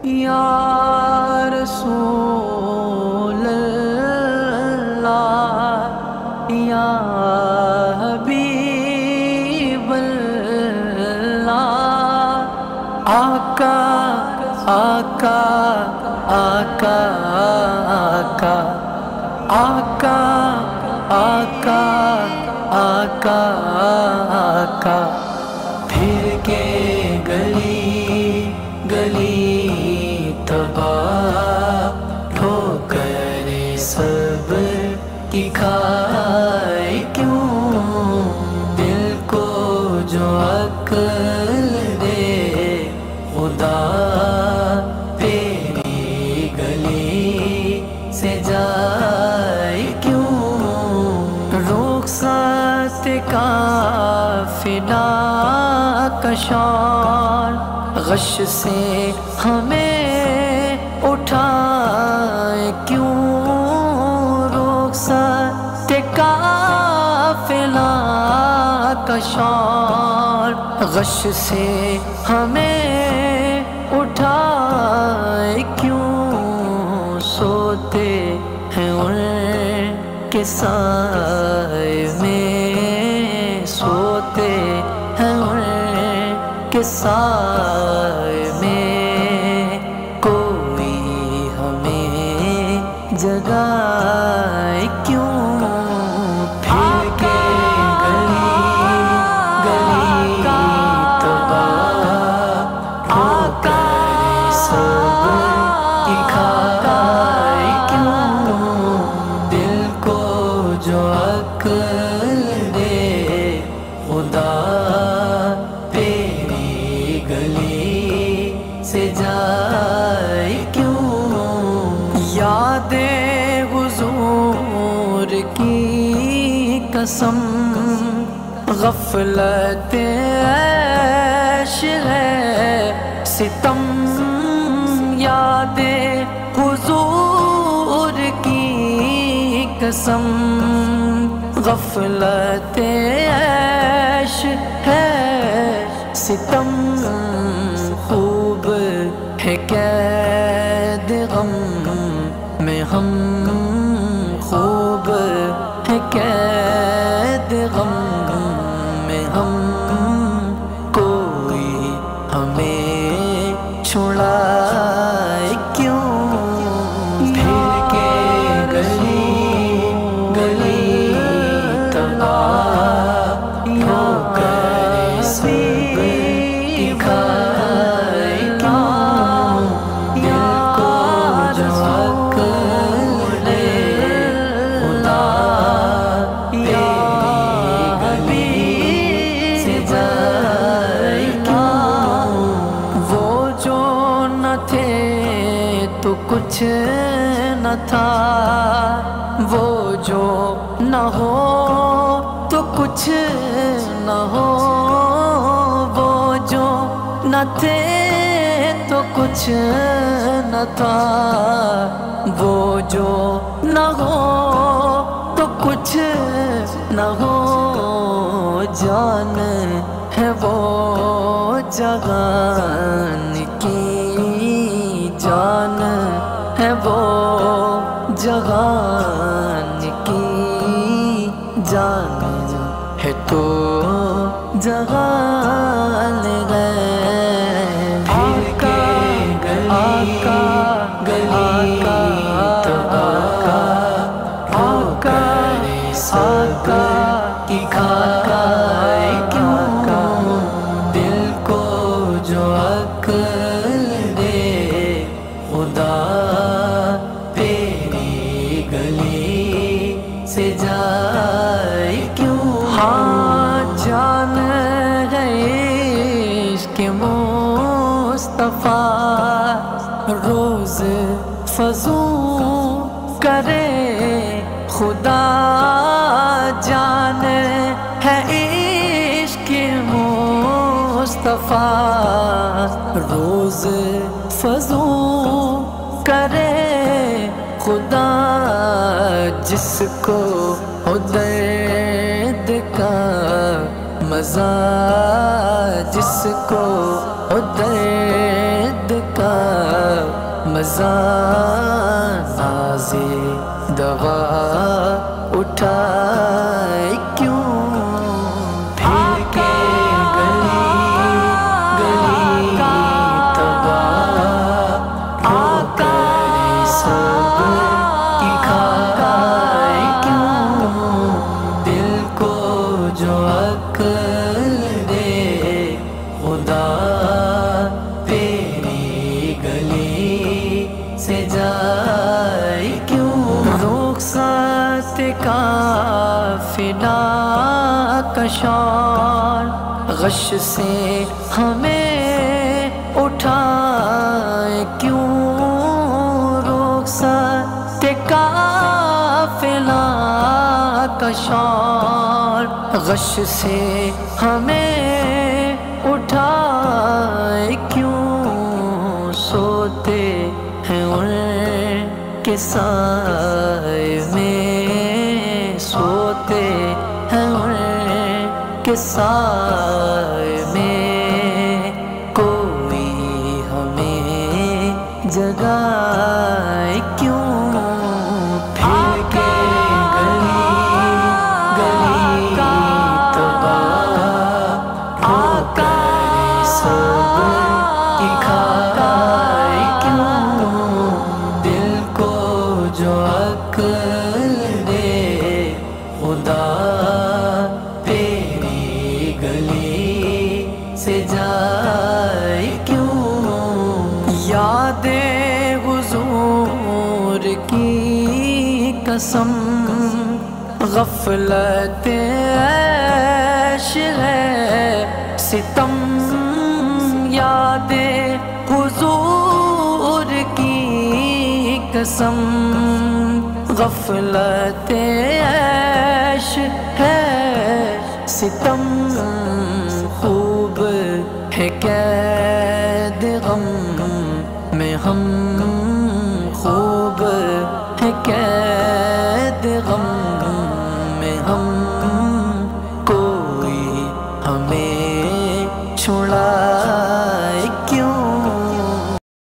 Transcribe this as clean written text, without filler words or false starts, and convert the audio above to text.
یا رسول اللہ یا حبیب اللہ، آقا آقا آقا آقا آقا آقا آقا آقا، پھر کے گلی گلی تباہ ٹھوکر سب کی کھائے کیوں، دل کو جو عقل دے خدا تیری گلی سے جائے کیوں، رخصت قافلہ کشان غش سے ہمیں اٹھائے کیوں، رخصت قافلہ کشان غش سے ہمیں اٹھائے کیوں، سوتے ہیں ان کے سائے میں، سوتے ہیں ان کے سائے میں، کوئی ہمیں جگائے کیوں، پھر کے گلی گلی تباہ ٹھوکر سب کی کھائے کیوں، دل کو جو عقل دے خدا تیری گلی سے جائے کیوں، یاد حضور کی قسم غفلت عیش ہے ستم، یاد حضور کی قسم غفلت عیش ہے ستم، خوب ہے قید غم میں ہم، خوب ہے قید غم میں ہم، کوئی ہمیں چھڑائے کیوں، پھر کے گلی گلی تباہ ٹھوکر سب کی کھائے کیوں، دل کو جو عقل دے خدا تیری گلی سے جائے کیوں، وہ جو نہ تھے تو کچھ نہ تھا، وہ جو نہ ہو تو کچھ نہ ہو، وہ جو نہ تھے تو کچھ نہ تھا، وہ جو نہ ہو تو کچھ نہ ہو، جان ہے وہ جہان کی، جان ہے وہ جہان کی، جان ہے تو جہان ہے، پھر کے گلی گلی تباہ ٹھوکر سب کی کھائے کیوں، دل کو جو عقل دے خدا تیری گلی سے جائے کیوں، ہاں جان گئے عشق مصطفیٰ روز فضوں کرے خدا، جان ہے عشق مصطفیٰ روز فضوں کرے خدا، جس کو درد کا مزہ، جس کو درد کا مزہ ناز دوا اٹھائے کیوں پھر کے گلی گلی تباہ آقا سب کی کھائے کیوں دل کو جو عقل دے خدا تیری گلی سے جائے کیوں رخصت کافلہ کشان غش سے ہمیں اٹھائے کیوں رخصت کافلہ کشان غش سے ہمیں اٹھائے کیوں سوتے ہیں ان کے سائے میں سوتے ہیں ان کے سائے میں کوئی ہمیں جگائے کیوں پھر کے گلی گلی تباہ آقا سب کی کھائے کیوں دل کو جو عقل دے خدا تیری گلی سے جائے کیوں یاد حضور کی قسم غفلت عیش ہے ستم یاد حضور کی قسم غفلت عیش ہے ستم خوب ہے قید غم میں ہم خوب ہے قید غم میں ہم